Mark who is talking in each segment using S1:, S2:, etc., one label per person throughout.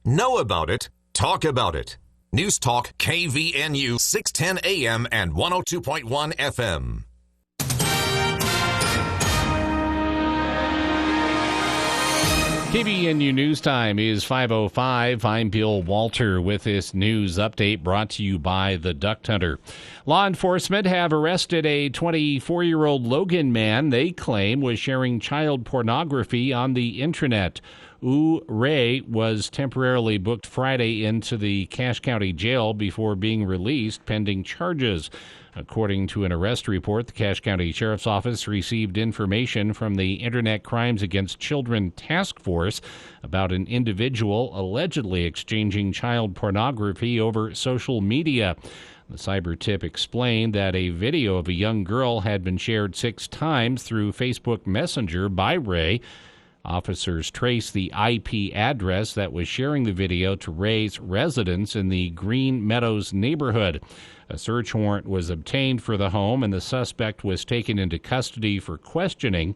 S1: Know about it. Talk about it. News Talk KVNU 610 AM and 102.1 FM.
S2: KVNU News Time is 5:05. I'm Bill Walter with this news update brought to you by the Duck Hunter. Law enforcement have arrested a 24-year-old Logan man they claim was sharing child pornography on the internet. Ray was temporarily booked Friday into the Cache County Jail before being released pending charges. According to an arrest report, the Cache County Sheriff's Office received information from the Internet Crimes Against Children Task Force about an individual allegedly exchanging child pornography over social media. The cyber tip explained that a video of a young girl had been shared 6 times through Facebook Messenger by Ray. Officers traced the IP address that was sharing the video to Ray's residence in the Green Meadows neighborhood. A search warrant was obtained for the home, and the suspect was taken into custody for questioning.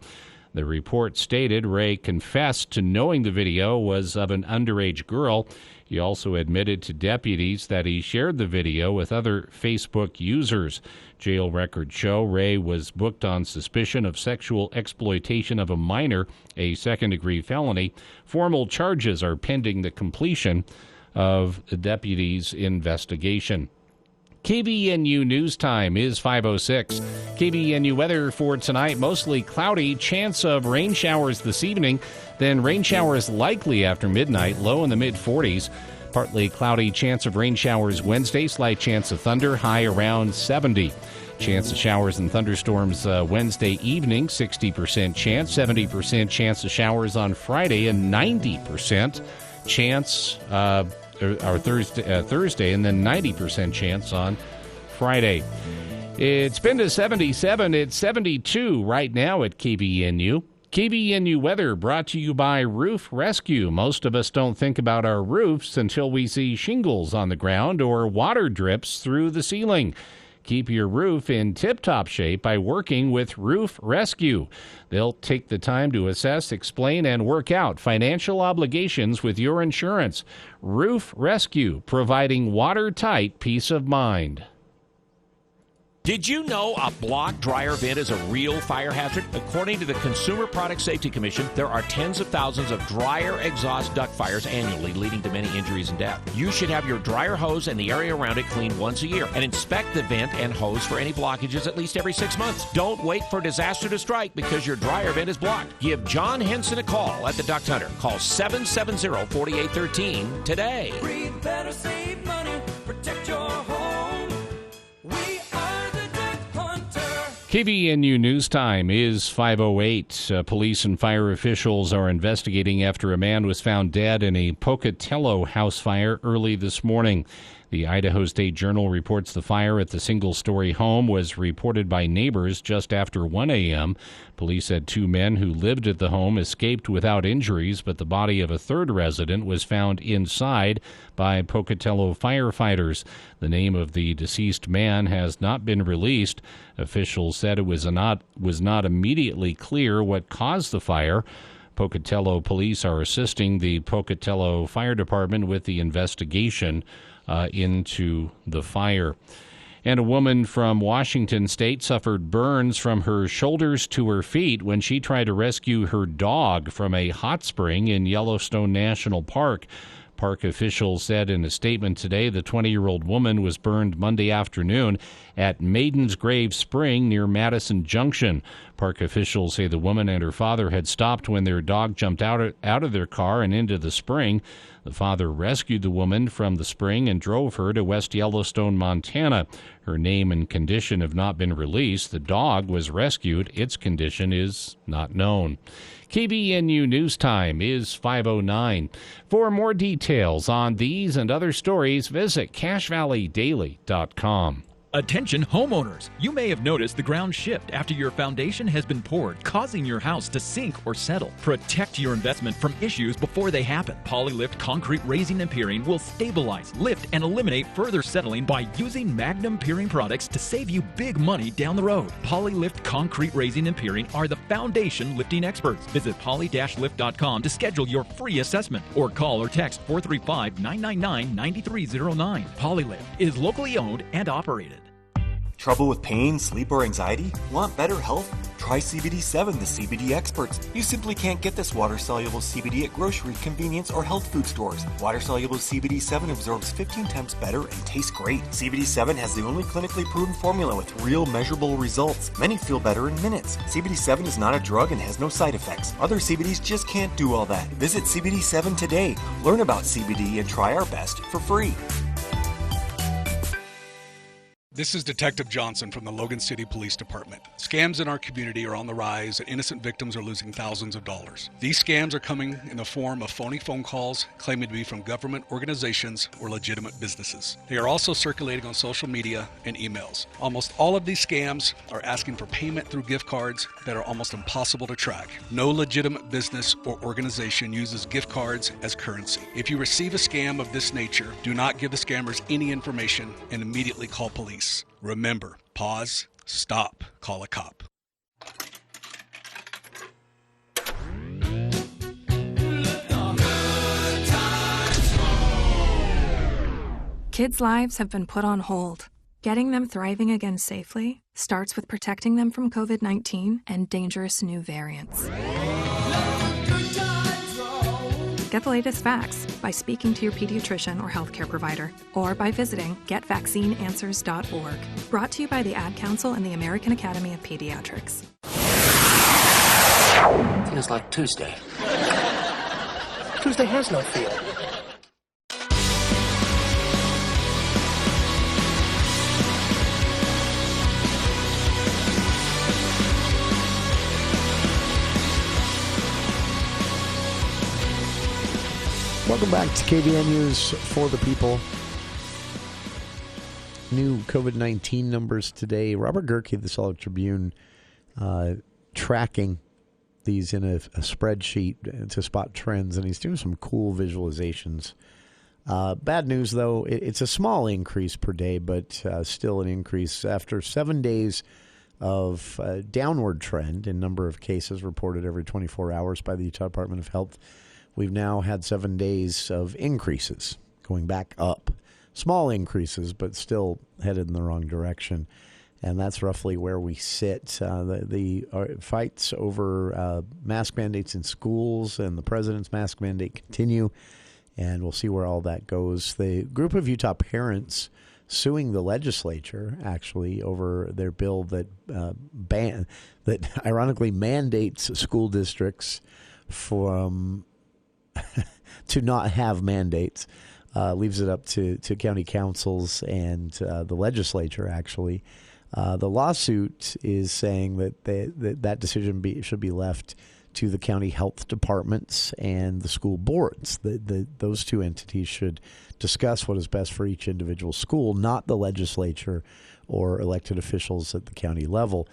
S2: The report stated Ray confessed to knowing the video was of an underage girl. He also admitted to deputies that he shared the video with other Facebook users. Jail records show Ray was booked on suspicion of sexual exploitation of a minor, a second-degree felony. Formal charges are pending the completion of the deputies' investigation. KVNU News Time is 5:06. KVNU weather for tonight, mostly cloudy, chance of rain showers this evening, then rain showers likely after midnight, low in the mid-40s. Partly cloudy, chance of rain showers Wednesday, slight chance of thunder, high around 70. Chance of showers and thunderstorms Wednesday evening, 60% chance, 70% chance of showers on Friday, and 90% chance or Thursday, and then 90% chance on Friday. It's been to 77. It's 72 right now at KVNU. KVNU weather brought to you by Roof Rescue. Most of us don't think about our roofs until we see shingles on the ground or water drips through the ceiling. Keep your roof in tip-top shape by working with Roof Rescue. They'll take the time to assess, explain, and work out financial obligations with your insurance. Roof Rescue, providing watertight peace of mind.
S3: Did you know a block dryer vent is a real fire hazard? According to the Consumer Product Safety Commission, there are tens of thousands of dryer exhaust duct fires annually, leading to many injuries and death. You should have your dryer hose and the area around it cleaned once a year, and inspect the vent and hose for any blockages at least every 6 months. Don't wait for disaster to strike because your dryer vent is blocked. Give John Henson a call at the Duck Hunter. Call 770-4813 today.
S4: Breathe better, save money, protect your home.
S2: KVNU News Time is 5:08. Police and fire officials are investigating after a man was found dead in a Pocatello house fire early this morning. The Idaho State Journal reports the fire at the single-story home was reported by neighbors just after 1 a.m. Police said 2 men who lived at the home escaped without injuries, but the body of a third resident was found inside by Pocatello firefighters. The name of the deceased man has not been released. Officials said it was not immediately clear what caused the fire. Pocatello police are assisting the Pocatello Fire Department with the investigation into the fire. And a woman from Washington State suffered burns from her shoulders to her feet when she tried to rescue her dog from a hot spring in Yellowstone National Park. Park officials said in a statement today the 20-year-old woman was burned Monday afternoon at Maiden's Grave Spring near Madison Junction. Park officials say the woman and her father had stopped when their dog jumped out of their car and into the spring. The father rescued the woman from the spring and drove her to West Yellowstone, Montana. Her name and condition have not been released. The dog was rescued. Its condition is not known. KVNU News Time is 5:09. For more details on these and other stories, visit CacheValleyDaily.com.
S5: Attention homeowners! You may have noticed the ground shift after your foundation has been poured, causing your house to sink or settle. Protect your investment from issues before they happen. Polylift Concrete Raising and Piering will stabilize, lift, and eliminate further settling by using Magnum Piering products to save you big money down the road. Polylift Concrete Raising and Piering are the foundation lifting experts. Visit poly-lift.com to schedule your free assessment or call or text 435-999-9309. Polylift is locally owned and operated.
S6: Trouble with pain, sleep, or anxiety? Want better health? Try CBD7, the CBD experts. You simply can't get this water-soluble CBD at grocery, convenience, or health food stores. Water-soluble CBD7 absorbs 15 times better and tastes great. CBD7 has the only clinically proven formula with real measurable results. Many feel better in minutes. CBD7 is not a drug and has no side effects. Other CBDs just can't do all that. Visit CBD7 today. Learn about CBD and try our best for free.
S7: This is Detective Johnson from the Logan City Police Department. Scams in our community are on the rise and innocent victims are losing thousands of dollars. These scams are coming in the form of phony phone calls claiming to be from government organizations or legitimate businesses. They are also circulating on social media and emails. Almost all of these scams are asking for payment through gift cards that are almost impossible to track. No legitimate business or organization uses gift cards as currency. If you receive a scam of this nature, do not give the scammers any information and immediately call police. Remember, pause, stop, call a cop.
S8: Kids' lives have been put on hold. Getting them thriving again safely starts with protecting them from COVID-19 and dangerous new variants. Get the latest facts by speaking to your pediatrician or healthcare provider, or by visiting getvaccineanswers.org. Brought to you by the Ad Council and the American Academy of Pediatrics.
S9: Feels like Tuesday. Tuesday has no feel.
S10: Welcome back to KVN News for the People. New COVID-19 numbers today. Robert Gerke of the Salt Lake Tribune tracking these in a spreadsheet to spot trends, and he's doing some cool visualizations. Bad news, though. It's a small increase per day, but still an increase. After 7 days of downward trend in number of cases reported every 24 hours by the Utah Department of Health, we've now had 7 days of increases, going back up. Small increases, but still headed in the wrong direction. And that's roughly where we sit. The fights over mask mandates in schools and the president's mask mandate continue, and we'll see where all that goes. The group of Utah parents suing the legislature, actually, over their bill that that ironically mandates school districts from to not have mandates, leaves it up to county councils and the legislature, actually. The lawsuit is saying that that decision should be left to the county health departments and the school boards. Those two entities should discuss what is best for each individual school, not the legislature or elected officials at the county level.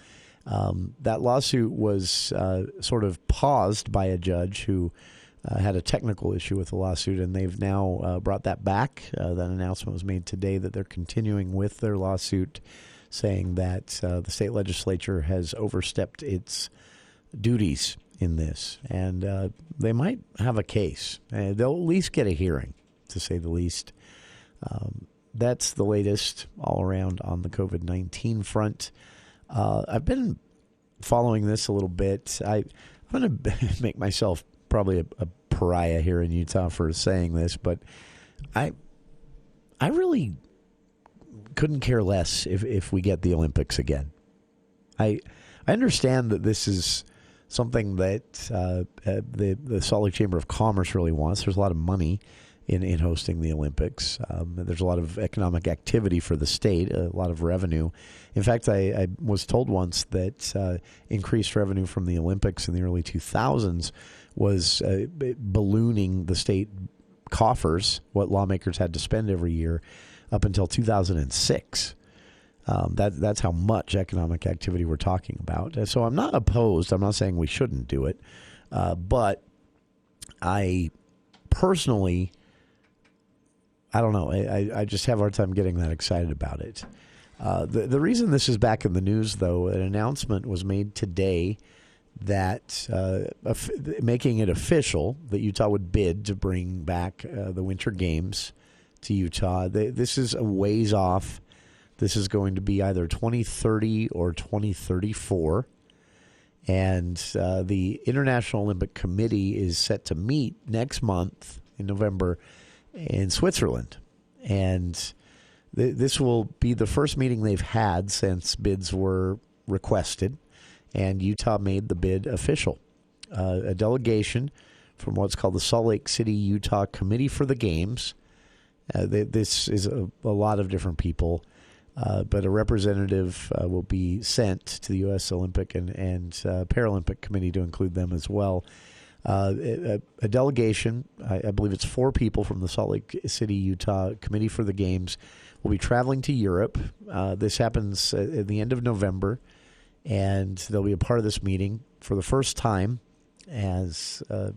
S10: That lawsuit was sort of paused by a judge who had a technical issue with the lawsuit, and they've now brought that back. That announcement was made today that they're continuing with their lawsuit, saying that the state legislature has overstepped its duties in this, and they might have a case. They'll at least get a hearing, to say the least. That's the latest all around on the COVID-19 front. I've been following this a little bit. I'm going to make myself probably a pariah here in Utah for saying this, but I really couldn't care less if we get the Olympics again. I understand that this is something that the Salt Lake Chamber of Commerce really wants. There's a lot of money in hosting the Olympics. There's a lot of economic activity for the state, a lot of revenue. In fact, I was told once that increased revenue from the Olympics in the early 2000s was ballooning the state coffers, what lawmakers had to spend every year, up until 2006. That's how much economic activity we're talking about. So I'm not opposed. I'm not saying we shouldn't do it. But I personally, I don't know. I just have a hard time getting that excited about it. The reason this is back in the news, though, an announcement was made today that making it official that Utah would bid to bring back the Winter Games to Utah. This is a ways off. This is going to be either 2030 or 2034. And the International Olympic Committee is set to meet next month in November in Switzerland. And this will be the first meeting they've had since bids were requested. And Utah made the bid official. A delegation from what's called the Salt Lake City, Utah Committee for the Games. This is a lot of different people. But a representative will be sent to the U.S. Olympic and Paralympic Committee to include them as well. A delegation, I believe it's 4 people from the Salt Lake City, Utah Committee for the Games, will be traveling to Europe. This happens at the end of November, and they'll be a part of this meeting for the first time as a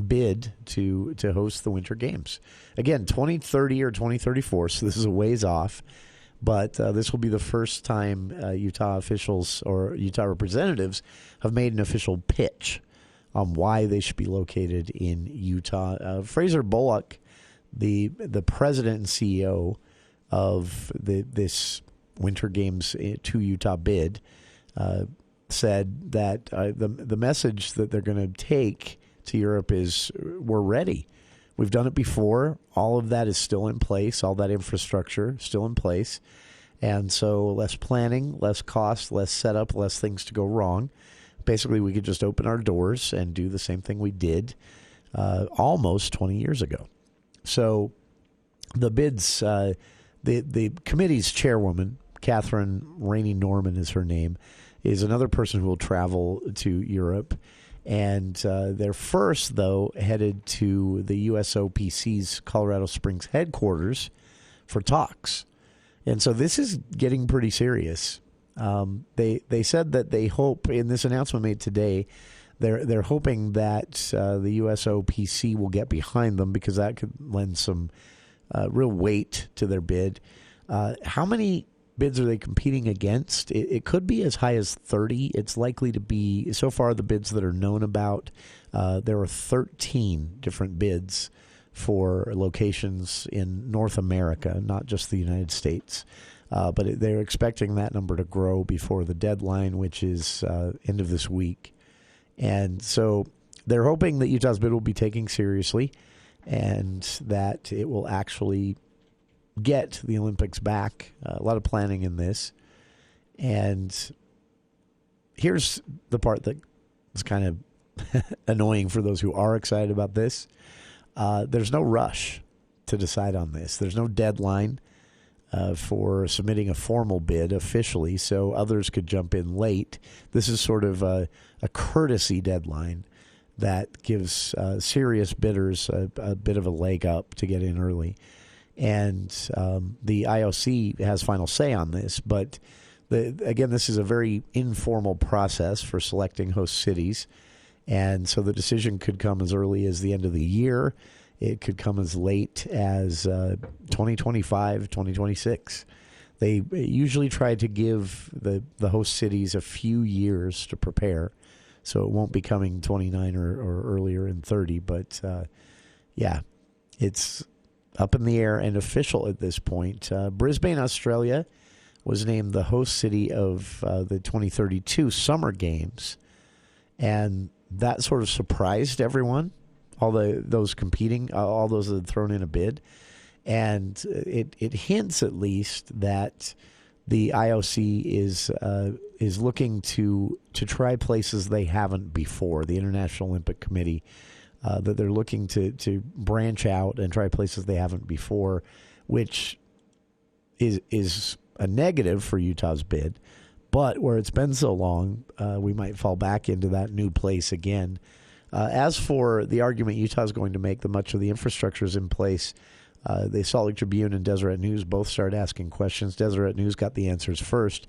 S10: bid to host the Winter Games. Again, 2030 or 2034, so this is a ways off. But this will be the first time Utah officials or Utah representatives have made an official pitch on why they should be located in Utah. Fraser Bullock, the president and CEO of this Winter Games to Utah bid, said that the message that they're going to take to Europe is we're ready. We've done it before. All of that is still in place. All that infrastructure still in place. And so less planning, less cost, less setup, less things to go wrong. Basically, we could just open our doors and do the same thing we did almost 20 years ago. So the bids, the committee's chairwoman, Catherine Rainey Norman is her name, is another person who will travel to Europe. And they're first, though, headed to the USOPC's Colorado Springs headquarters for talks. And so this is getting pretty serious. They said that they hope, in this announcement made today, they're hoping that the USOPC will get behind them because that could lend some real weight to their bid. How many bids are they competing against? It could be as high as 30. It's likely to be, so far the bids that are known about, there are 13 different bids for locations in North America, not just the United States. But they're expecting that number to grow before the deadline, which is end of this week. And so they're hoping that Utah's bid will be taken seriously and that it will actually get the Olympics back. A lot of planning in this. And here's the part that is kind of annoying for those who are excited about this. There's no rush to decide on this. There's no deadline for submitting a formal bid officially, so others could jump in late. This is sort of a courtesy deadline that gives serious bidders a bit of a leg up to get in early. And the IOC has final say on this, but again, this is a very informal process for selecting host cities, and so the decision could come as early as the end of the year. It could come as late as 2025, 2026. They usually try to give the host cities a few years to prepare, so it won't be coming 29 or earlier in 30. But, yeah, it's up in the air and official at this point. Brisbane, Australia was named the host city of the 2032 Summer Games, and that sort of surprised everyone. All those competing, all those that had thrown in a bid. And it hints at least that the IOC is looking to try places they haven't before, the International Olympic Committee, that they're looking to branch out and try places they haven't before, which is a negative for Utah's bid. But where it's been so long, we might fall back into that new place again. As for the argument Utah is going to make that much of the infrastructure is in place, The Salt Lake Tribune and Deseret News both started asking questions. Deseret News got the answers first.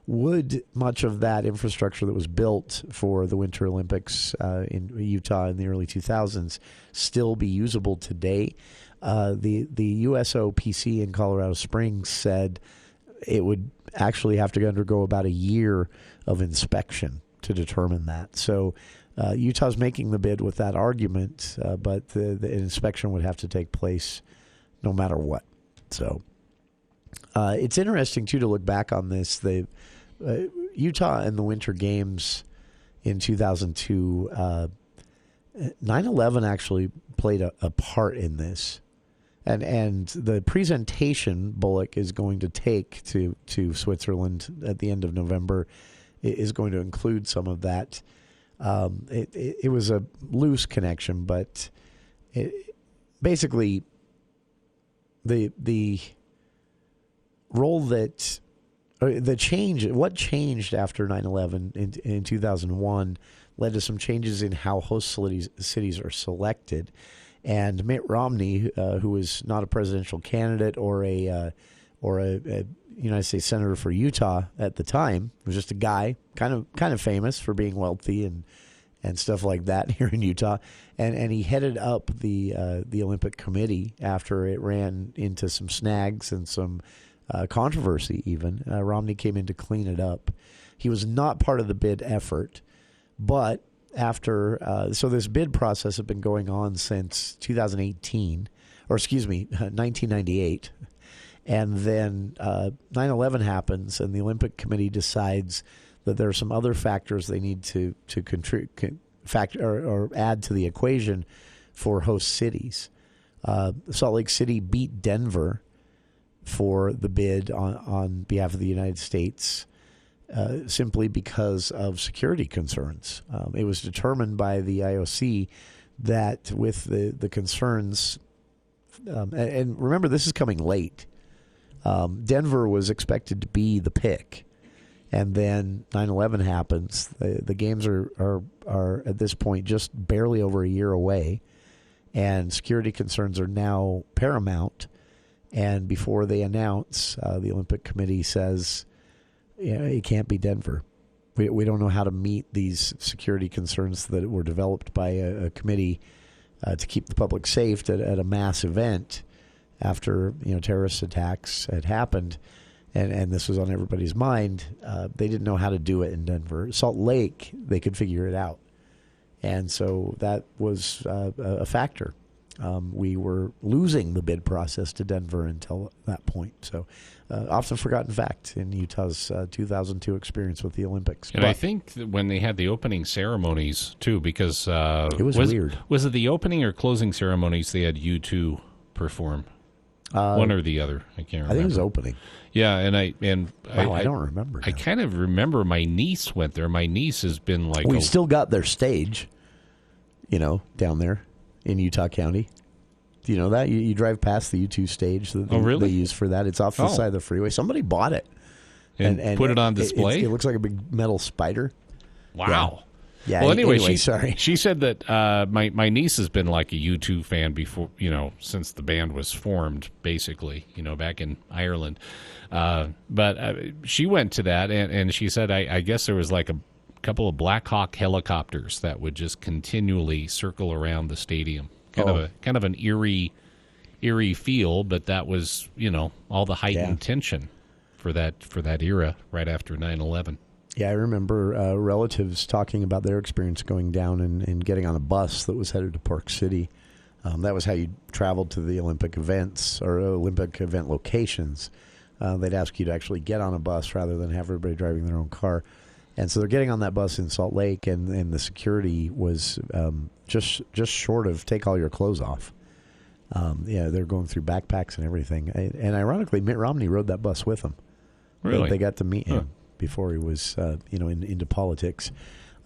S10: Would much of that infrastructure that was built for the Winter Olympics in Utah in the early 2000s still be usable today? The USOPC in Colorado Springs said it would actually have to undergo about a year of inspection to determine that. So Utah's making the bid with that argument, but the inspection would have to take place no matter what. So it's interesting, too, to look back on this. Utah and the Winter Games in 2002, 9/11 actually played a part in this. And the presentation Bullock is going to take to Switzerland at the end of November is going to include some of that. It was a loose connection, but basically the role that what changed after 9/11 in 2001 led to some changes in how host cities are selected. And Mitt Romney, who was not a presidential candidate or a United States senator for Utah at the time, was just a guy kind of famous for being wealthy and stuff like that here in Utah, and he headed up the Olympic Committee after it ran into some snags and some controversy. Even Romney came in to clean it up. He was not part of the bid effort, but after so this bid process had been going on since 2018, or excuse me, 1998, and then 9/11 happens, and the Olympic Committee decides that there are some other factors they need to add to the equation for host cities. Salt Lake City beat Denver for the bid on behalf of the United States. Simply because of security concerns. It was determined by the IOC that with the concerns, and remember, this is coming late. Denver was expected to be the pick, and then 9/11 happens. The games are at this point just barely over a year away, and security concerns are now paramount. And before they announce, the Olympic Committee says, it can't be Denver. We don't know how to meet these security concerns that were developed by a committee to keep the public safe at a mass event after terrorist attacks had happened, and this was on everybody's mind. They didn't know how to do it in Denver. Salt Lake, they could figure it out, and so that was a factor. We were losing the bid process to Denver until that point. So often forgotten fact in Utah's 2002 experience with the Olympics.
S2: And I think that when they had the opening ceremonies, too, because
S10: it was weird.
S2: Was it the opening or closing ceremonies they had U2 perform? One or the other. I can't remember.
S10: I think it was opening.
S2: Yeah, and I
S10: don't remember.
S2: I kind of remember my niece went there. My niece has been like...
S10: We've still got their stage, down there in Utah County. Do you know that? You drive past the U2 stage that they use for that. It's off the side of the freeway. Somebody bought it.
S2: And put it on display?
S10: It looks like a big metal spider.
S2: Wow.
S10: Yeah.
S2: Well, anyway,
S10: sorry.
S2: She said that my niece has been like a U2 fan before, since the band was formed, basically, back in Ireland. But she went to that, and she said, I guess there was like a couple of Black Hawk helicopters that would just continually circle around the stadium. Kind of an eerie feel, but that was, all the heightened tension for that era right after 9/11.
S10: Yeah, I remember relatives talking about their experience going down and getting on a bus that was headed to Park City. That was how you traveled to the Olympic events or Olympic event locations. They'd ask you to actually get on a bus rather than have everybody driving their own car. And so they're getting on that bus in Salt Lake, and the security was just short of take all your clothes off. They're going through backpacks and everything. And ironically, Mitt Romney rode that bus with them.
S2: Really?
S10: They got to meet him before he was, into politics.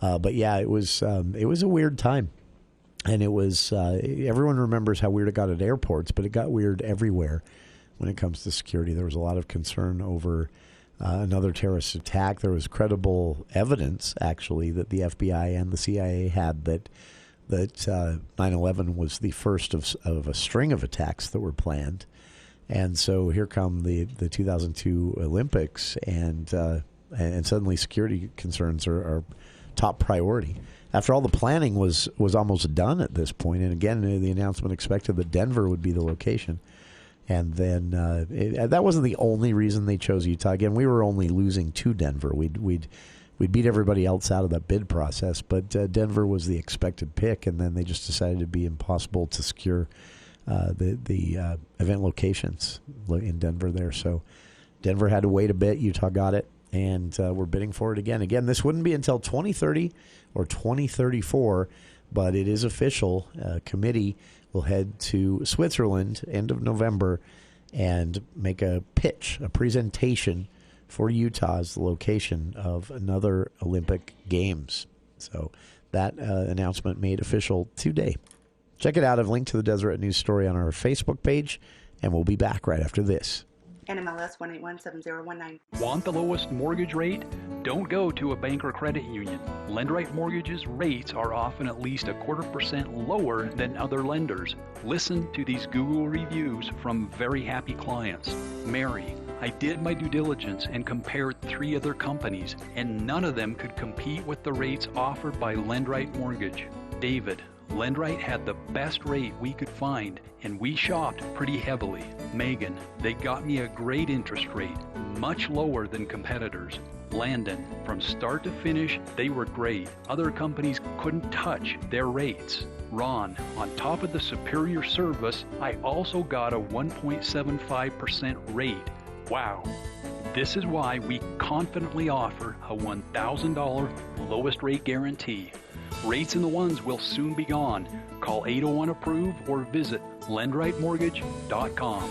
S10: But yeah, it was a weird time, and it was everyone remembers how weird it got at airports, but it got weird everywhere when it comes to security. There was a lot of concern over another terrorist attack. There was credible evidence, actually, that the FBI and the CIA had that that 9/11 was the first of a string of attacks that were planned. And so here come the 2002 Olympics, and suddenly security concerns are top priority. After all, the planning was almost done at this point, and again, the announcement expected that Denver would be the location. And then that wasn't the only reason they chose Utah. Again, we were only losing to Denver. We'd beat everybody else out of that bid process, but Denver was the expected pick, and then they just decided it'd be impossible to secure the event locations in Denver there. So Denver had to wait a bit. Utah got it, and we're bidding for it again. Again, this wouldn't be until 2030 or 2034, but it is official. Committee will head to Switzerland end of November and make a pitch, a presentation for Utah as the location of another Olympic Games. So that announcement made official today. Check it out. I've linked to the Deseret News story on our Facebook page, and we'll be back right after this.
S11: NMLS 1817019.
S12: Want the lowest mortgage rate? Don't go to a bank or credit union. LendRight Mortgage's rates are often at least 0.25% lower than other lenders. Listen to these Google reviews from very happy clients. Mary, I did my due diligence and compared 3 other companies, and none of them could compete with the rates offered by LendRight Mortgage. David, LendRight had the best rate we could find, and we shopped pretty heavily. Megan, they got me a great interest rate, much lower than competitors. Landon, from start to finish, they were great. Other companies couldn't touch their rates. Ron, on top of the superior service, I also got a 1.75% rate. Wow. This is why we confidently offer a $1,000 lowest rate guarantee. Rates in the ones will soon be gone. Call 801-APPROVE or visit lendrightmortgage.com.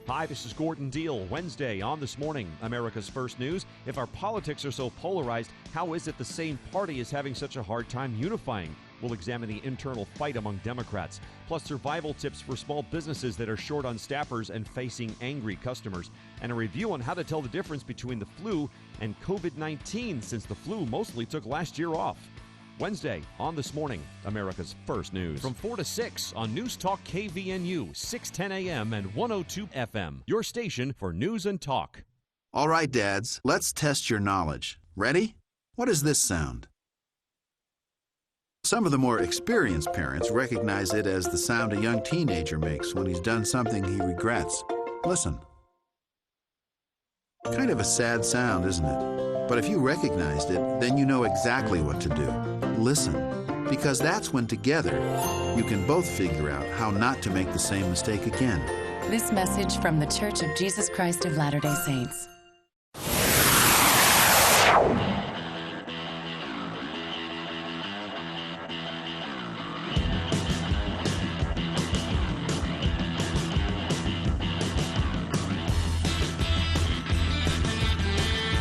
S13: Hi, this is Gordon Deal. Wednesday on This Morning, America's First News. If our politics are so polarized, how is it the same party is having such a hard time unifying? We'll examine the internal fight among Democrats, plus survival tips for small businesses that are short on staffers and facing angry customers, and a review on how to tell the difference between the flu and COVID-19, since the flu mostly took last year off. Wednesday on This Morning, America's First News. From 4 to 6 on News Talk KVNU, 610 AM and 102 FM. Your station for news and talk.
S14: All right, dads, let's test your knowledge. Ready? What does this sound? Some of the more experienced parents recognize it as the sound a young teenager makes when he's done something he regrets. Listen. Kind of a sad sound, isn't it? But if you recognized it, then you know exactly what to do. Listen, because that's when together you can both figure out how not to make the same mistake again.
S15: This message from the Church of Jesus Christ of Latter-day Saints.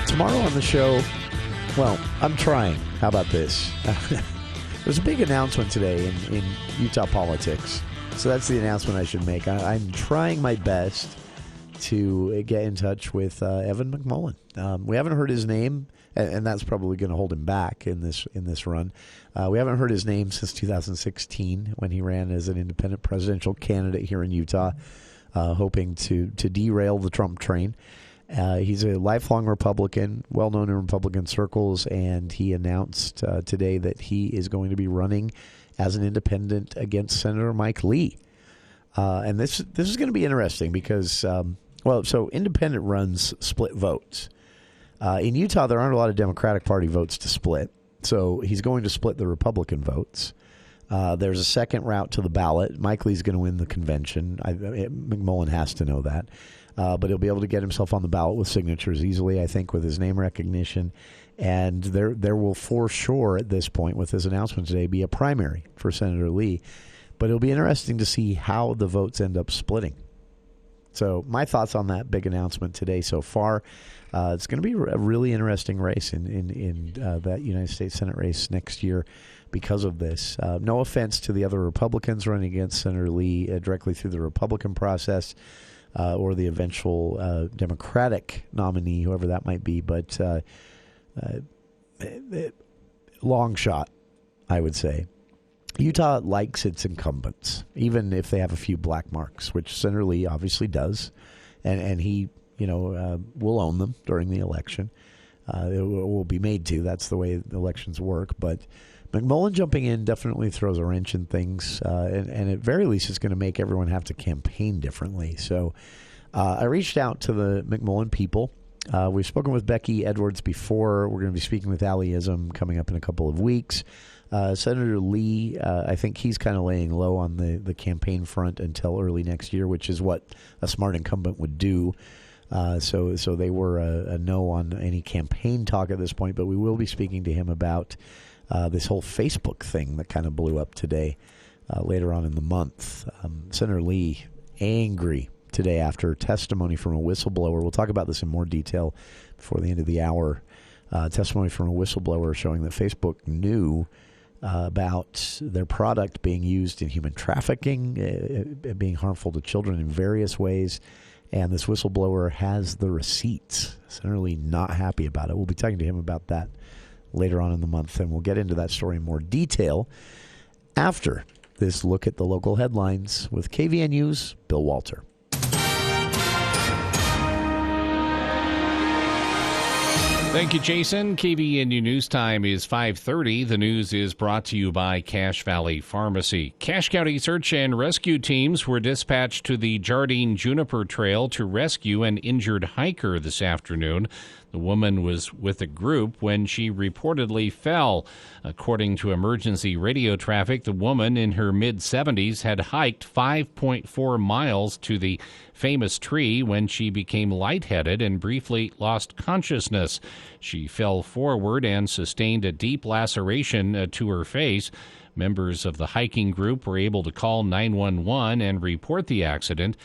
S10: Tomorrow on the show, well, I'm trying. How about this? There's a big announcement today in Utah politics. So that's the announcement I should make. I'm trying my best to get in touch with Evan McMullen. We haven't heard his name, and that's probably going to hold him back in this run. We haven't heard his name since 2016 when he ran as an independent presidential candidate here in Utah, hoping to derail the Trump train. He's a lifelong Republican, well-known in Republican circles, and he announced today that he is going to be running as an independent against Senator Mike Lee. And this is going to be interesting because, so independent runs split votes. In Utah, there aren't a lot of Democratic Party votes to split, so he's going to split the Republican votes. There's a second route to the ballot. Mike Lee's going to win the convention. McMullen has to know that. But he'll be able to get himself on the ballot with signatures easily, I think, with his name recognition. And there will for sure at this point, with his announcement today, be a primary for Senator Lee. But it'll be interesting to see how the votes end up splitting. So my thoughts on that big announcement today so far. It's going to be a really interesting race in that United States Senate race next year because of this. No offense to the other Republicans running against Senator Lee directly through the Republican process. Or the eventual Democratic nominee, whoever that might be. But long shot, I would say. Utah likes its incumbents, even if they have a few black marks, which Sen Lee obviously does, and he, will own them during the election. It will be made to. That's the way elections work. But McMullen jumping in definitely throws a wrench in things, and at very least it's going to make everyone have to campaign differently. So I reached out to the McMullen people. We've spoken with Becky Edwards before. We're going to be speaking with Ali Ism coming up in a couple of weeks. Senator Lee, I think he's kind of laying low on the campaign front until early next year, which is what a smart incumbent would do. So they were a no on any campaign talk at this point, but we will be speaking to him about this whole Facebook thing that kind of blew up today later on in the month. Senator Lee angry today after testimony from a whistleblower. We'll talk about this in more detail before the end of the hour. Testimony from a whistleblower showing that Facebook knew about their product being used in human trafficking, being harmful to children in various ways. And this whistleblower has the receipts. Certainly not happy about it. We'll be talking to him about that later on in the month, and we'll get into that story in more detail after this look at the local headlines with KVNU's Bill Walter.
S2: Thank you, Jason. KVNU News Time is 5:30. The news is brought to you by Cache Valley Pharmacy. Cache County search and rescue teams were dispatched to the Jardine Juniper Trail to rescue an injured hiker this afternoon. The woman was with a group when she reportedly fell. According to emergency radio traffic, the woman in her mid-70s had hiked 5.4 miles to the famous tree when she became lightheaded and briefly lost consciousness. She fell forward and sustained a deep laceration to her face. Members of the hiking group were able to call 911 and report the accident.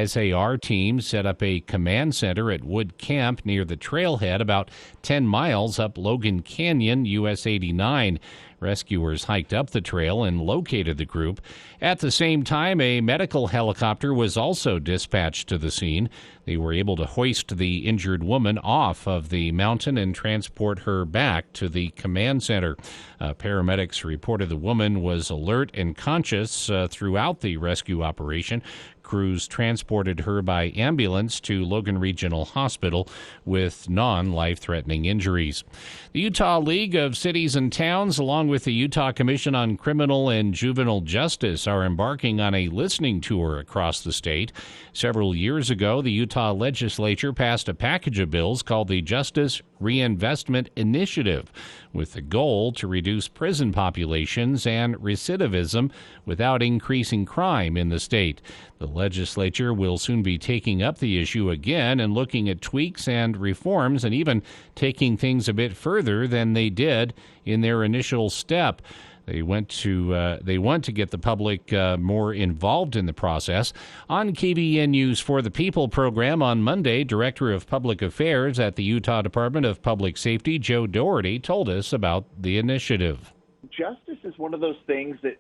S2: SAR teams set up a command center at Wood Camp near the trailhead about 10 miles up Logan Canyon, US 89. Rescuers hiked up the trail and located the group. At the same time, a medical helicopter was also dispatched to the scene. They were able to hoist the injured woman off of the mountain and transport her back to the command center. Paramedics reported the woman was alert and conscious throughout the rescue operation. Crews transported her by ambulance to Logan Regional Hospital with non-life-threatening injuries. The Utah League of Cities and Towns, along with the Utah Commission on Criminal and Juvenile Justice, are embarking on a listening tour across the state. Several years ago, the Utah legislature passed a package of bills called the Justice Reinvestment Initiative, with the goal to reduce prison populations and recidivism without increasing crime in the state. The legislature will soon be taking up the issue again and looking at tweaks and reforms and even taking things a bit further than they did in their initial step. They want to get the public more involved in the process. On KVNU's For the People program on Monday, Director of Public Affairs at the Utah Department of Public Safety, Joe Doherty, told us about the initiative.
S16: Justice is one of those things that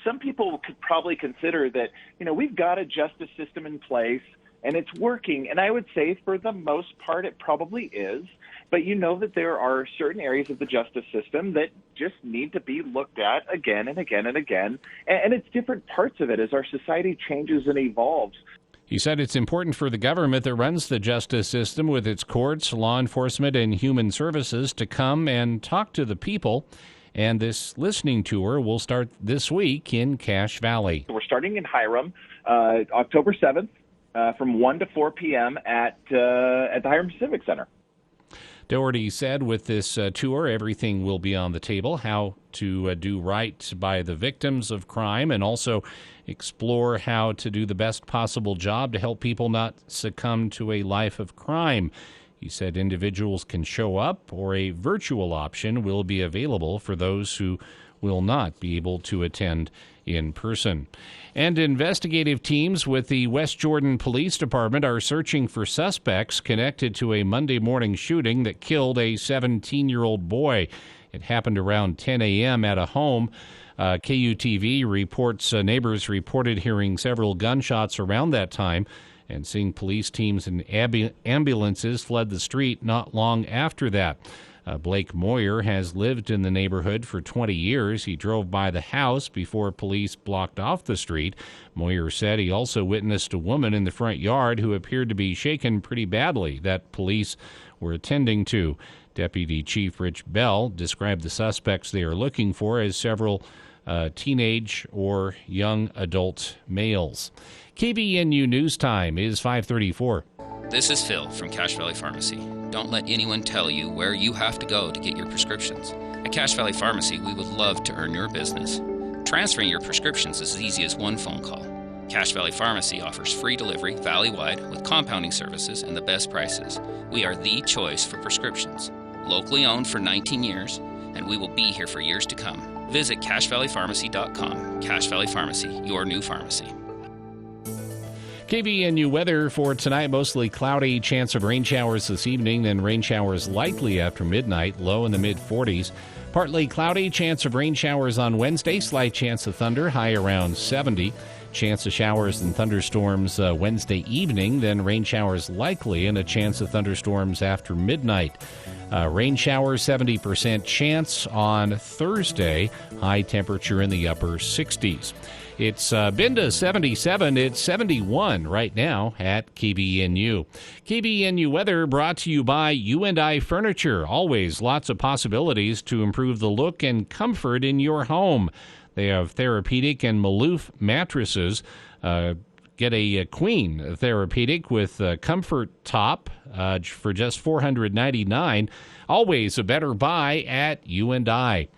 S16: some people could probably consider that, we've got a justice system in place and it's working. And I would say for the most part, it probably is. But that there are certain areas of the justice system that just need to be looked at again and again and again. And it's different parts of it as our society changes and evolves.
S2: He said it's important for the government that runs the justice system with its courts, law enforcement, and human services to come and talk to the people. And this listening tour will start this week in Cache Valley.
S16: We're starting in Hiram, October 7th, from 1 to 4 p.m. at the Hiram Civic Center.
S2: Doherty said with this tour, everything will be on the table, how to do right by the victims of crime and also explore how to do the best possible job to help people not succumb to a life of crime. He said individuals can show up or a virtual option will be available for those who will not be able to attend in person. And investigative teams with the West Jordan Police Department are searching for suspects connected to a Monday morning shooting that killed a 17-year-old boy. It happened around 10 a.m. at a home. KUTV reports neighbors reported hearing several gunshots around that time and seeing police teams and ambulances fled the street not long after that. Blake Moyer has lived in the neighborhood for 20 years. He drove by the house before police blocked off the street. Moyer said he also witnessed a woman in the front yard who appeared to be shaken pretty badly that police were attending to. Deputy Chief Rich Bell described the suspects they are looking for as several teenage or young adult males. KBNU News Time is 5:34.
S17: This is Phil from Cache Valley Pharmacy. Don't let anyone tell you where you have to go to get your prescriptions. At Cache Valley Pharmacy, we would love to earn your business. Transferring your prescriptions is as easy as one phone call. Cache Valley Pharmacy offers free delivery valley-wide with compounding services and the best prices. We are the choice for prescriptions. Locally owned for 19 years, and we will be here for years to come. Visit CacheValleyPharmacy.com. Cache Valley Pharmacy, your new pharmacy.
S2: KBNU weather for tonight, mostly cloudy, chance of rain showers this evening, then rain showers likely after midnight, low in the mid-40s. Partly cloudy, chance of rain showers on Wednesday, slight chance of thunder, high around 70. Chance of showers and thunderstorms Wednesday evening, then rain showers likely and a chance of thunderstorms after midnight. Rain showers, 70% chance on Thursday, high temperature in the upper 60s. It's been to 77. It's 71 right now at KBNU. KBNU weather brought to you by U&I Furniture. Always lots of possibilities to improve the look and comfort in your home. They have therapeutic and Maloof mattresses. Get a queen therapeutic with a comfort top for just $499. Always a better buy at U&I.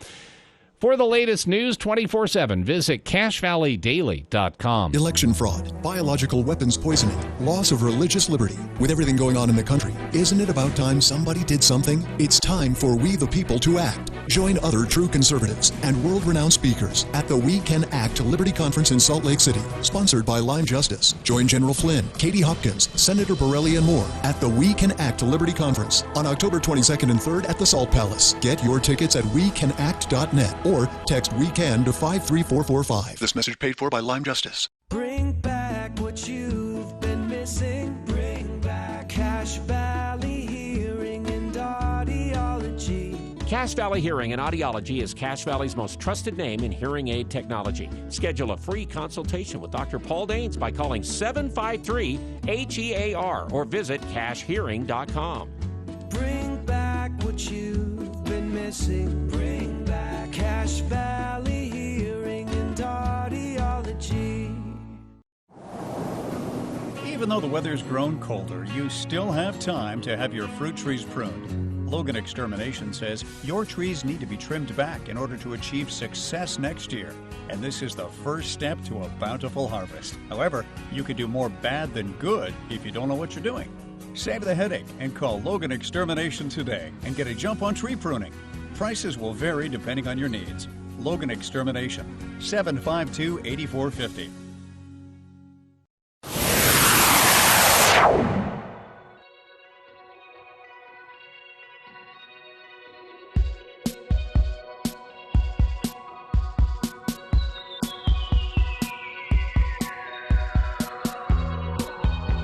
S2: For the latest news 24/7, visit CacheValleyDaily.com.
S18: Election fraud, biological weapons poisoning, loss of religious liberty. With everything going on in the country, isn't it about time somebody did something? It's time for We the People to act. Join other true conservatives and world-renowned speakers at the We Can Act Liberty Conference in Salt Lake City, sponsored by Lime Justice. Join General Flynn, Katie Hopkins, Senator Borelli, and more at the We Can Act Liberty Conference on October 22nd and 3rd at the Salt Palace. Get your tickets at wecanact.net or text WECAN to 53445. This message paid for by Lime Justice.
S4: Bring back what you've been missing. Bring back Cache Valley Hearing and Audiology.
S3: Cache Valley Hearing and Audiology is Cache Valley's most trusted name in hearing aid technology. Schedule a free consultation with Dr. Paul Daines by calling 753-HEAR or visit CacheHearing.com.
S4: Bring back what you've been missing. Bring back Cache Valley Hearing and Audiology.
S19: Even though the weather's grown colder, you still have time to have your fruit trees pruned. Logan Extermination says your trees need to be trimmed back in order to achieve success next year. And this is the first step to a bountiful harvest. However, you could do more bad than good if you don't know what you're doing. Save the headache and call Logan Extermination today and get a jump on tree pruning. Prices will vary depending on your needs. Logan Extermination, 752-8450.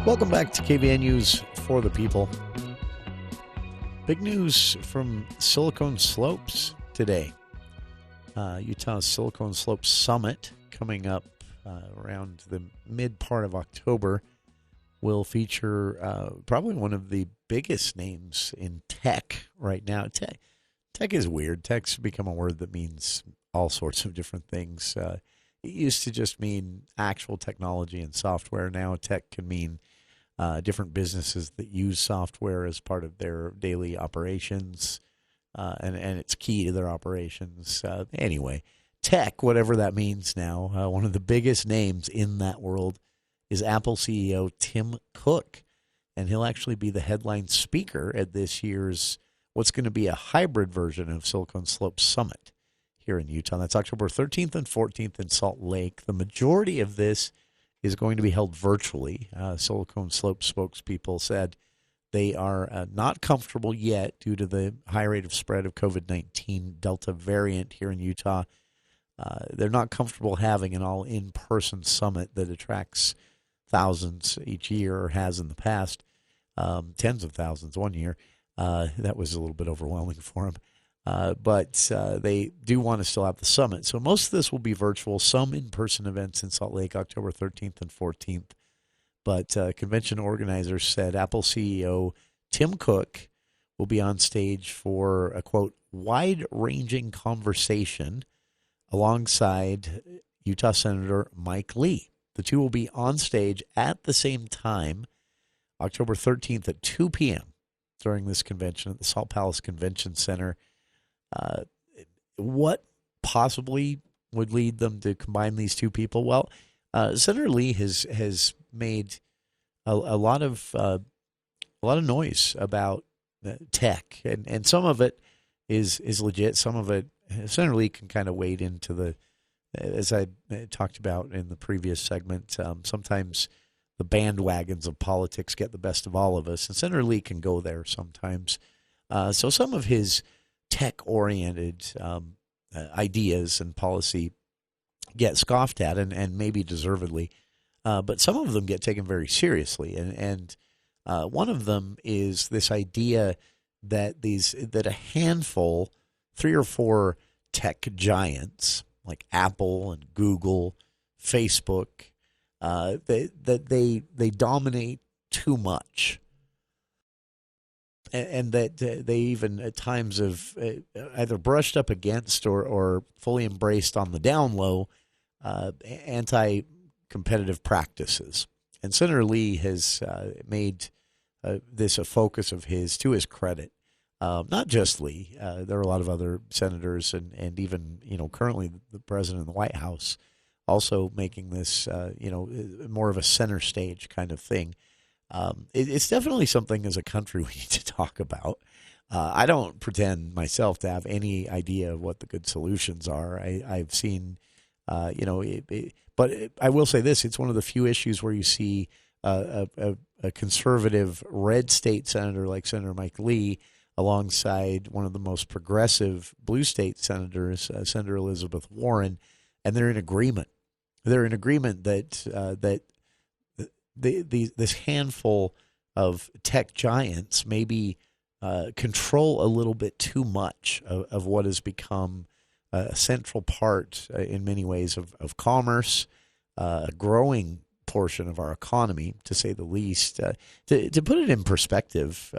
S10: Welcome back to KBNU's For the People. Big news from Silicon Slopes today. Utah's Silicon Slopes Summit coming up around the mid part of October will feature probably one of the biggest names in tech right now. Tech is weird. Tech's become a word that means all sorts of different things. It used to just mean actual technology and software. Now tech can mean different businesses that use software as part of their daily operations, and it's key to their operations. Anyway, tech, whatever that means now, one of the biggest names in that world is Apple CEO Tim Cook, and he'll actually be the headline speaker at this year's what's going to be a hybrid version of Silicon Slopes Summit here in Utah. That's October 13th and 14th in Salt Lake. The majority of this is going to be held virtually. Silicon Slopes spokespeople said they are not comfortable yet due to the high rate of spread of COVID-19 Delta variant here in Utah. They're not comfortable having an all-in-person summit that attracts thousands each year, or has in the past, tens of thousands one year. That was a little bit overwhelming for him. But they do want to still have the summit. So most of this will be virtual, some in-person events in Salt Lake, October 13th and 14th. But convention organizers said Apple CEO Tim Cook will be on stage for a, quote, wide-ranging conversation alongside Utah Senator Mike Lee. The two will be on stage at the same time, October 13th at 2 p.m. during this convention at the Salt Palace Convention Center. What possibly would lead them to combine these two people? Well, Senator Lee has made a lot of noise about tech, and some of it is legit. Some of it, Senator Lee can kind of wade into the, as I talked about in the previous segment. Sometimes the bandwagons of politics get the best of all of us, and Senator Lee can go there sometimes. So some of his tech-oriented ideas and policy get scoffed at, and maybe deservedly, but some of them get taken very seriously. And one of them is this idea that a handful, 3 or 4 tech giants like Apple and Google, Facebook, they dominate too much. And that they even at times have either brushed up against or fully embraced on the down low anti-competitive practices. And Senator Lee has made this a focus of his, to his credit. Not just Lee. There are a lot of other senators and even, currently the president of the White House also making this, more of a center stage kind of thing. It's definitely something as a country we need to talk about. I don't pretend myself to have any idea of what the good solutions are. I've seen, but I will say this: it's one of the few issues where you see a conservative red state senator like Senator Mike Lee alongside one of the most progressive blue state senators, Senator Elizabeth Warren, and they're in agreement. They're in agreement that this handful of tech giants maybe control a little bit too much of what has become a central part in many ways of commerce, a growing portion of our economy, to say the least. To put it in perspective,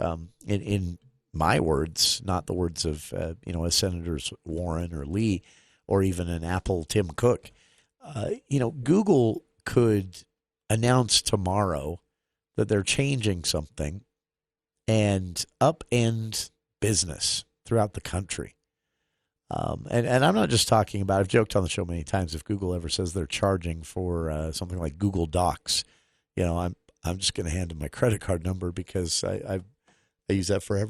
S10: in my words, not the words of a Senators Warren or Lee, or even an Apple Tim Cook, Google could announce tomorrow that they're changing something and upend business throughout the country. And I'm not just talking about, I've joked on the show many times, if Google ever says they're charging for something like Google Docs, I'm just going to hand them my credit card number because I use that for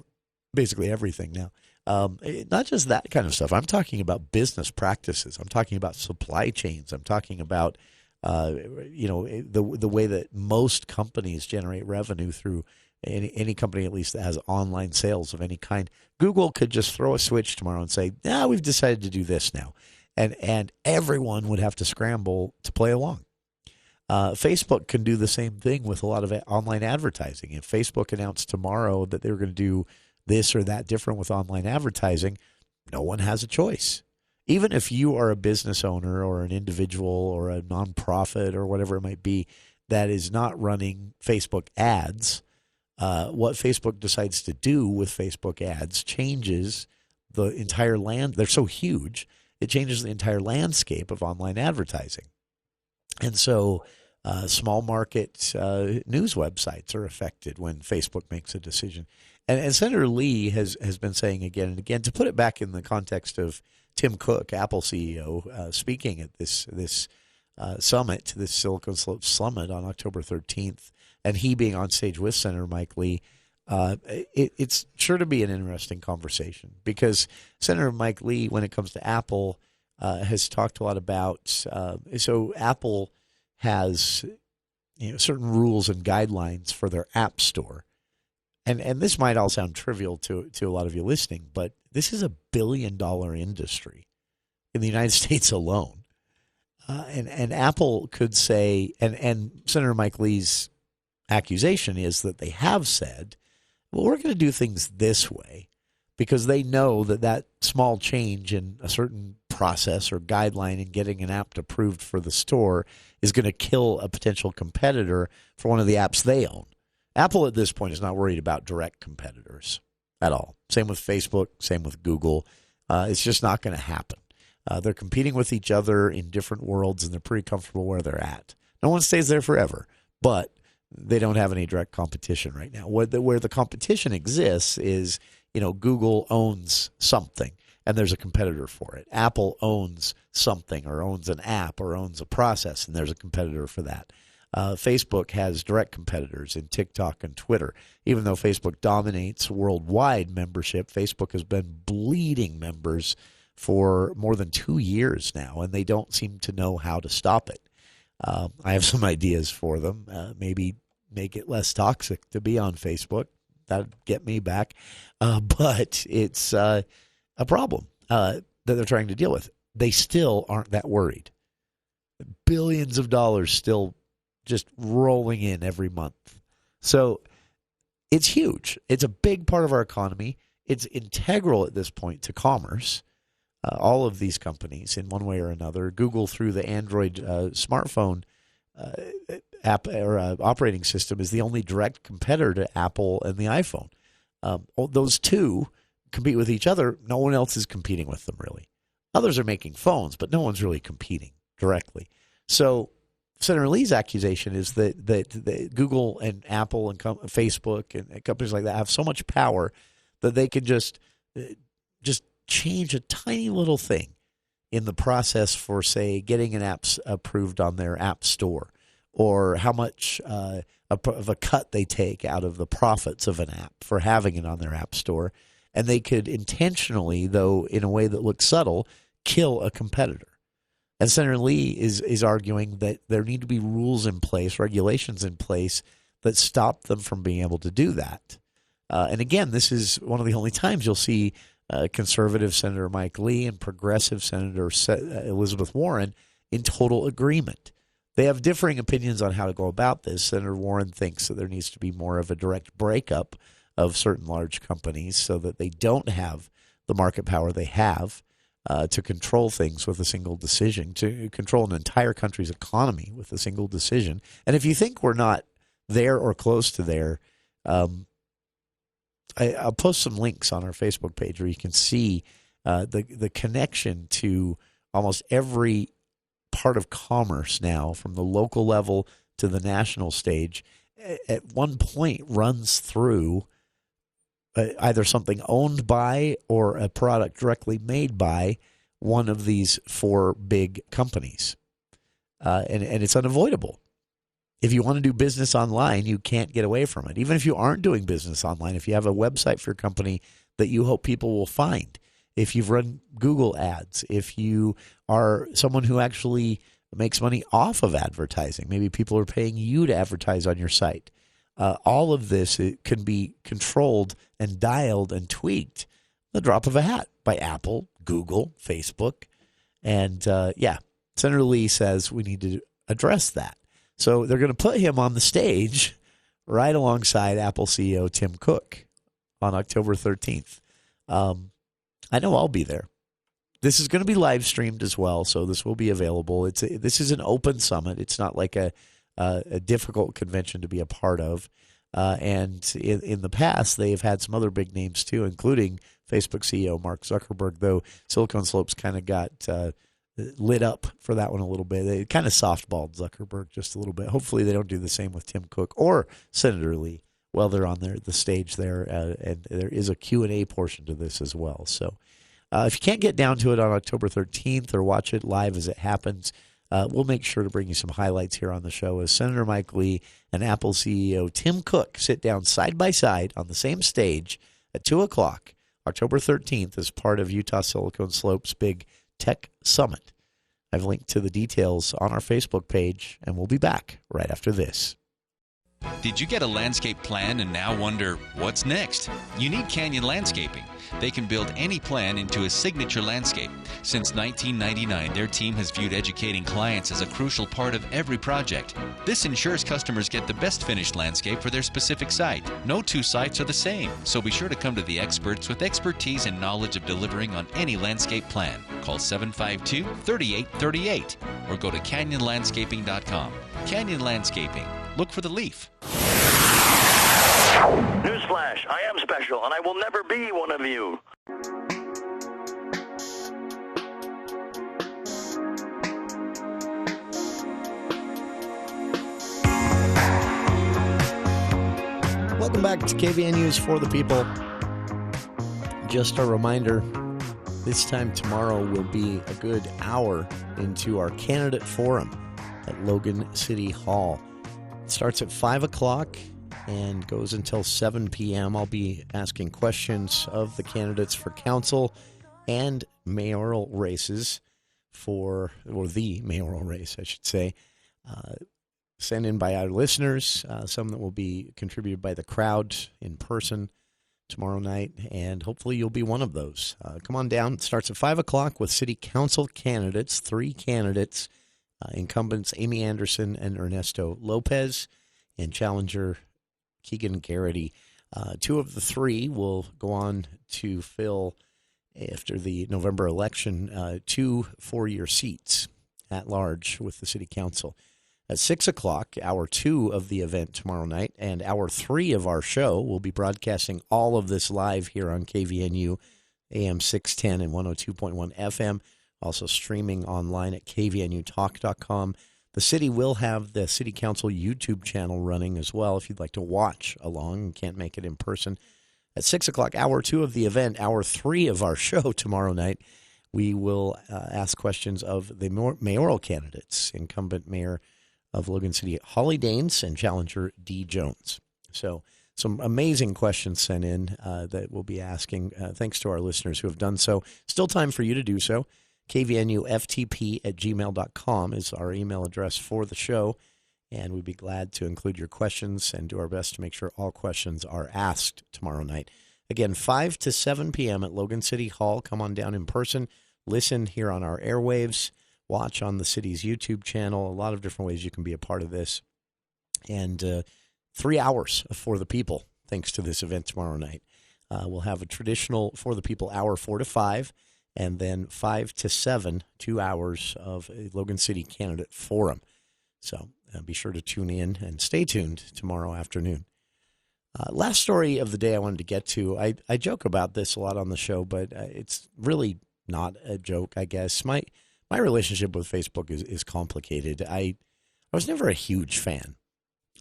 S10: basically everything now. Not just that kind of stuff. I'm talking about business practices. I'm talking about supply chains. I'm talking about the way that most companies generate revenue through any company, at least that has online sales of any kind. Google could just throw a switch tomorrow and say, we've decided to do this now. And everyone would have to scramble to play along. Facebook can do the same thing with a lot of online advertising. If Facebook announced tomorrow that they were going to do this or that different with online advertising, no one has a choice. Even if you are a business owner or an individual or a nonprofit or whatever it might be that is not running Facebook ads, what Facebook decides to do with Facebook ads changes the entire land. They're so huge, it changes the entire landscape of online advertising. And so small market news websites are affected when Facebook makes a decision. And Senator Lee has been saying again and again, to put it back in the context of Tim Cook, Apple CEO, speaking at this summit, this Silicon Slopes Summit on October 13th, and he being on stage with Senator Mike Lee, it's sure to be an interesting conversation because Senator Mike Lee, when it comes to Apple, has talked a lot about, so Apple has certain rules and guidelines for their app store. And this might all sound trivial to a lot of you listening, but this is $1 billion industry in the United States alone. And Apple could say, and Senator Mike Lee's accusation is that they have said well, we're going to do things this way, because they know that small change in a certain process or guideline in getting an app approved for the store is going to kill a potential competitor for one of the apps they own. Apple at this point is not worried about direct competitors at all. Same with Facebook, same with Google. It's just not going to happen. They're competing with each other in different worlds, and they're pretty comfortable where they're at. No one stays there forever, but they don't have any direct competition right now. Where the competition exists is, Google owns something, and there's a competitor for it. Apple owns something, or owns an app, or owns a process, and there's a competitor for that. Facebook has direct competitors in TikTok and Twitter. Even though Facebook dominates worldwide membership, Facebook has been bleeding members for more than 2 years now, and they don't seem to know how to stop it. I have some ideas for them. Maybe make it less toxic to be on Facebook. That'd get me back. But it's a problem that they're trying to deal with. They still aren't that worried. Billions of dollars still just rolling in every month. So it's huge. It's a big part of our economy. It's integral at this point to commerce. All of these companies, in one way or another, Google through the Android smartphone app or operating system is the only direct competitor to Apple and the iPhone. Those two compete with each other. No one else is competing with them, really. Others are making phones, but no one's really competing directly. So Senator Lee's accusation is that Google and Apple and Facebook and companies like that have so much power that they can just change a tiny little thing in the process for, say, getting an app approved on their app store, or how much of a cut they take out of the profits of an app for having it on their app store. And they could intentionally, though in a way that looks subtle, kill a competitor. And Senator Lee is arguing that there need to be rules in place, regulations in place that stop them from being able to do that. And again, this is one of the only times you'll see conservative Senator Mike Lee and progressive Senator Elizabeth Warren in total agreement. They have differing opinions on how to go about this. Senator Warren thinks that there needs to be more of a direct breakup of certain large companies so that they don't have the market power they have to control things with a single decision, to control an entire country's economy with a single decision. And if you think we're not there or close to there, I'll post some links on our Facebook page where you can see the connection to almost every part of commerce now, from the local level to the national stage, at one point runs through either something owned by or a product directly made by one of these four big companies. And it's unavoidable. If you want to do business online, you can't get away from it. Even if you aren't doing business online, if you have a website for your company that you hope people will find, if you've run Google ads, if you are someone who actually makes money off of advertising, maybe people are paying you to advertise on your site. All of this, it can be controlled and dialed and tweaked the drop of a hat by Apple, Google, Facebook. And Senator Lee says we need to address that. So they're going to put him on the stage right alongside Apple CEO Tim Cook on October 13th. I know I'll be there. This is going to be live streamed as well, so this will be available. This is an open summit. It's not like a difficult convention to be a part of. And in the past, they have had some other big names too, including Facebook CEO Mark Zuckerberg, though Silicon Slopes kind of got lit up for that one a little bit. They kind of softballed Zuckerberg just a little bit. Hopefully they don't do the same with Tim Cook or Senator Lee while they're on the stage there. And there is a Q&A portion to this as well. So if you can't get down to it on October 13th or watch it live as it happens, we'll make sure to bring you some highlights here on the show as Senator Mike Lee and Apple CEO Tim Cook sit down side by side on the same stage at 2 o'clock, October 13th, as part of Utah Silicon Slopes' big Tech Summit. I've linked to the details on our Facebook page, and we'll be back right after this.
S20: Did you get a landscape plan and now wonder what's next? You need Canyon Landscaping. They can build any plan into a signature landscape. Since 1999, their team has viewed educating clients as a crucial part of every project. This ensures customers get the best finished landscape for their specific site. No two sites are the same, so be sure to come to the experts with expertise and knowledge of delivering on any landscape plan. Call 752-3838 or go to canyonlandscaping.com. Canyon Landscaping. Look for the leaf.
S21: Newsflash, I am special, and I will never be one of you.
S10: Welcome back to KVN News for the People. Just a reminder, this time tomorrow will be a good hour into our candidate forum at Logan City Hall. It starts at 5 o'clock and goes until 7 p.m. I'll be asking questions of the candidates for council and mayoral races or the mayoral race, I should say, sent in by our listeners, some that will be contributed by the crowd in person tomorrow night, and hopefully you'll be one of those. Come on down. It starts at 5 o'clock with city council candidates, 3 candidates, incumbents Amy Anderson and Ernesto Lopez, and challenger Keegan Garrity. 2 of the 3 will go on to fill, after the November election, 2 four-year seats at large with the city council. At 6 o'clock, hour 2 of the event tomorrow night, and hour 3 of our show, we'll be broadcasting all of this live here on KVNU, AM 610 and 102.1 FM, also streaming online at kvnutalk.com. The city will have the City Council YouTube channel running as well if you'd like to watch along and can't make it in person. At 6 o'clock, hour 2 of the event, hour 3 of our show tomorrow night, we will ask questions of the mayoral candidates, incumbent mayor of Logan City, Holly Danes, and challenger D. Jones. So some amazing questions sent in that we'll be asking. Thanks to our listeners who have done so. Still time for you to do so. kvnuftp@gmail.com is our email address for the show, and we'd be glad to include your questions and do our best to make sure all questions are asked tomorrow night. Again, 5 to 7 p.m. at Logan City Hall. Come on down in person. Listen here on our airwaves. Watch on the city's YouTube channel. A lot of different ways you can be a part of this. And 3 hours for the people, thanks to this event tomorrow night. We'll have a traditional For the People hour 4 to 5, and then 5 to 7, 2 hours of a Logan City candidate forum. So be sure to tune in and stay tuned tomorrow afternoon. Last story of the day I wanted to get to. I joke about this a lot on the show, but it's really not a joke, I guess. My relationship with Facebook is complicated. I was never a huge fan.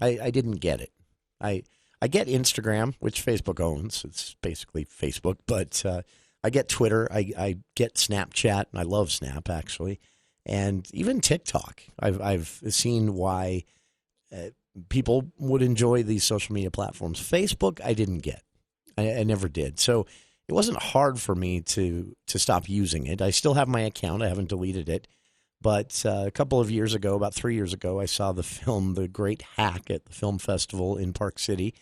S10: I didn't get it. I get Instagram, which Facebook owns. It's basically Facebook. But I get Twitter. I get Snapchat, and I love Snap, actually. And even TikTok. I've seen why people would enjoy these social media platforms. Facebook, I didn't get. I never did. So it wasn't hard for me to stop using it. I still have my account. I haven't deleted it. But a couple of years ago, about 3 years ago, I saw the film The Great Hack at the film festival in Park City.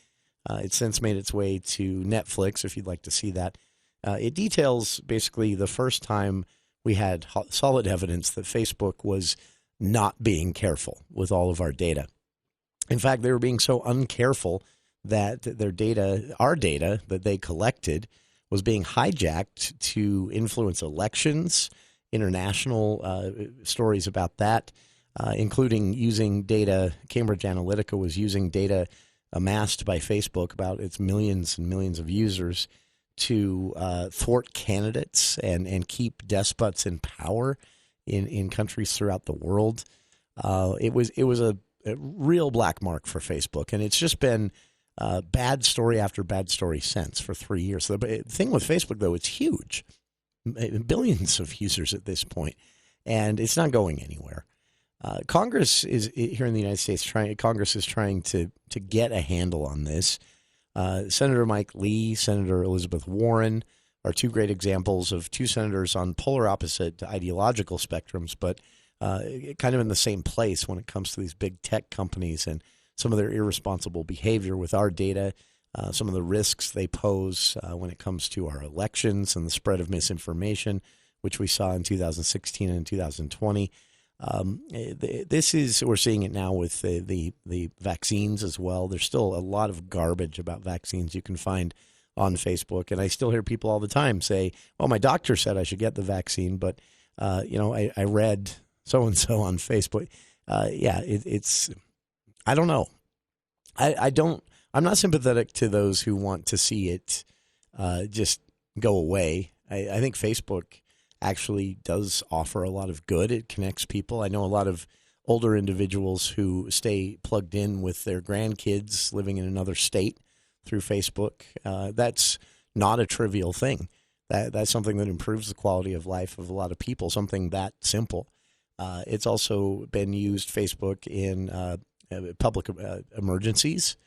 S10: It's since made its way to Netflix, if you'd like to see that. It details basically the first time we had solid evidence that Facebook was not being careful with all of our data. In fact, they were being so uncareful that their data, our data that they collected, was being hijacked to influence elections, international stories about that, including using data. Cambridge Analytica was using data amassed by Facebook about its millions and millions of users to thwart candidates and keep despots in power in countries throughout the world. It was a real black mark for Facebook, and it's just been bad story after bad story since for 3 years. The thing with Facebook, though, it's huge. Billions of users at this point, and it's not going anywhere. Congress is here in the United States. Congress is trying to get a handle on this. Senator Mike Lee, Senator Elizabeth Warren are two great examples of two senators on polar opposite ideological spectrums, but kind of in the same place when it comes to these big tech companies and some of their irresponsible behavior with our data, some of the risks they pose when it comes to our elections and the spread of misinformation, which we saw in 2016 and 2020. We're seeing it now with the vaccines as well. There's still a lot of garbage about vaccines you can find on Facebook, and I still hear people all the time say, "Well, my doctor said I should get the vaccine, but I read so and so on Facebook." It's I don't know. I'm not sympathetic to those who want to see it just go away. I think Facebook actually does offer a lot of good. It connects people. I know a lot of older individuals who stay plugged in with their grandkids living in another state through Facebook. That's not a trivial thing. That's something that improves the quality of life of a lot of people, something that simple. It's also been used, Facebook, in public emergencies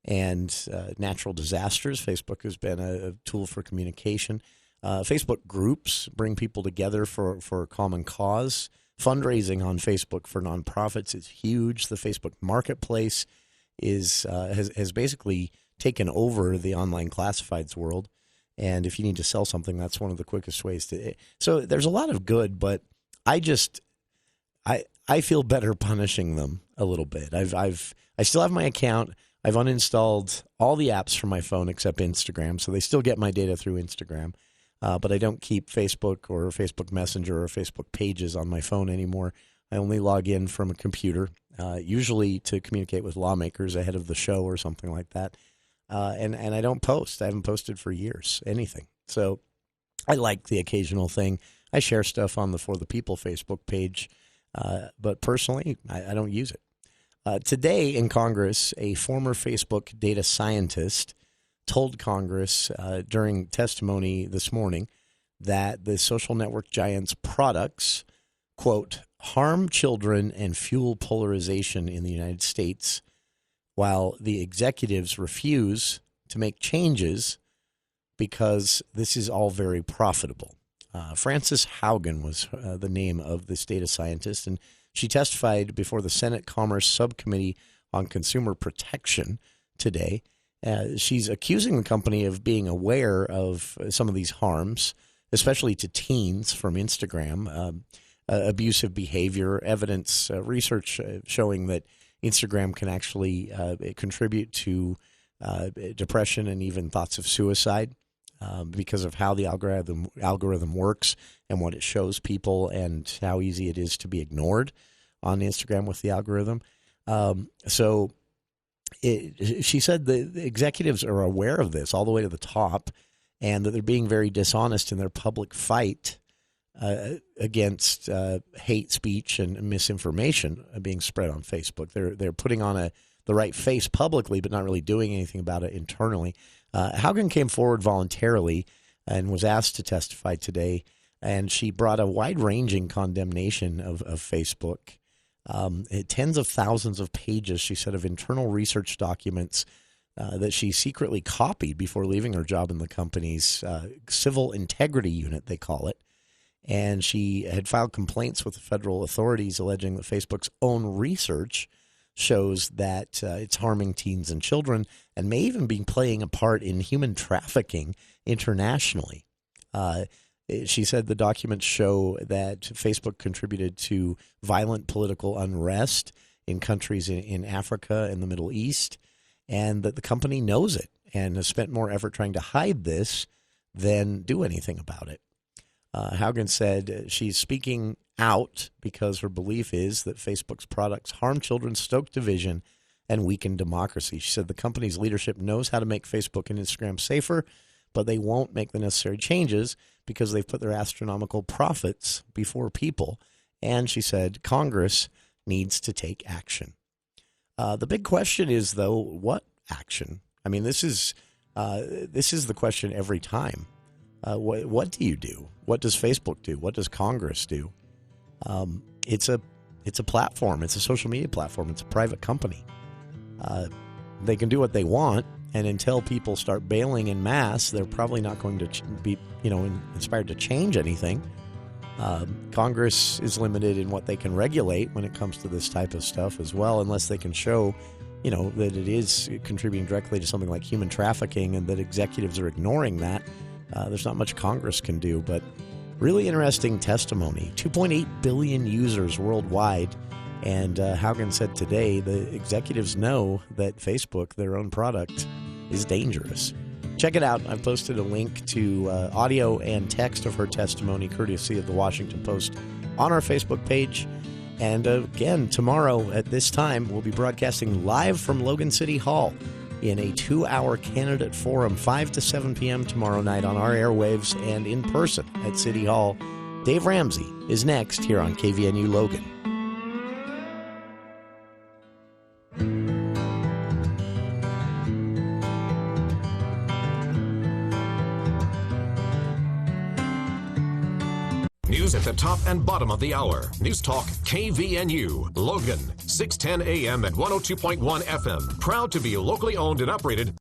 S10: and natural disasters. Facebook has been a tool for communication. Facebook groups bring people together for a common cause. Fundraising on Facebook for nonprofits is huge. The Facebook marketplace has basically taken over the online classifieds world. And if you need to sell something, that's one of the quickest ways to. So there's a lot of good, but I feel better punishing them a little bit. I still have my account. I've uninstalled all the apps from my phone except Instagram, so they still get my data through Instagram. But I don't keep Facebook or Facebook Messenger or Facebook Pages on my phone anymore. I only log in from a computer, usually to communicate with lawmakers ahead of the show or something like that. And I don't post. I haven't posted for years, anything. So I like the occasional thing. I share stuff on the For the People Facebook page, but personally, I don't use it. Today in Congress, a former Facebook data scientist told Congress during testimony this morning that the social network giant's products, quote, harm children and fuel polarization in the United States, while the executives refuse to make changes because this is all very profitable. Frances Haugen was the name of this data scientist, and she testified before the Senate Commerce Subcommittee on Consumer Protection today. She's accusing the company of being aware of some of these harms, especially to teens from Instagram, abusive behavior, evidence, research showing that Instagram can actually contribute to depression and even thoughts of suicide because of how the algorithm works and what it shows people and how easy it is to be ignored on Instagram with the algorithm. She said the executives are aware of this all the way to the top and that they're being very dishonest in their public fight against hate speech and misinformation being spread on Facebook. They're putting on the right face publicly, but not really doing anything about it internally. Haugen came forward voluntarily and was asked to testify today, and she brought a wide-ranging condemnation of Facebook. Tens of thousands of pages, she said, of internal research documents that she secretly copied before leaving her job in the company's civil integrity unit, they call it. And she had filed complaints with the federal authorities alleging that Facebook's own research shows that it's harming teens and children and may even be playing a part in human trafficking internationally. She said the documents show that Facebook contributed to violent political unrest in countries in Africa and the Middle East, and that the company knows it and has spent more effort trying to hide this than do anything about it. Haugen said she's speaking out because her belief is that Facebook's products harm children, stoke division, and weaken democracy. She said the company's leadership knows how to make Facebook and Instagram safer, but they won't make the necessary changes because they've put their astronomical profits before people. And she said Congress needs to take action. The big question is, though, what action? I mean, this is the question every time. What do you do? What does Facebook do? What does Congress do? It's a platform. It's a social media platform. It's a private company. They can do what they want, and until people start bailing en masse, they're probably not going to be, inspired to change anything. Congress is limited in what they can regulate when it comes to this type of stuff as well, unless they can show that it is contributing directly to something like human trafficking and that executives are ignoring that, there's not much Congress can do. But really interesting testimony. 2.8 billion users worldwide. And Haugen said today the executives know that Facebook, their own product, is dangerous. Check it out. I've posted a link to audio and text of her testimony, courtesy of the Washington Post, on our Facebook page. And again, tomorrow at this time, we'll be broadcasting live from Logan City Hall in a 2-hour candidate forum, 5 to 7 p.m. tomorrow night on our airwaves and in person at City Hall. Dave Ramsey is next here on KVNU Logan.
S1: News at the top and bottom of the hour. News Talk KVNU, Logan, 610 AM at 102.1 FM. Proud to be locally owned and operated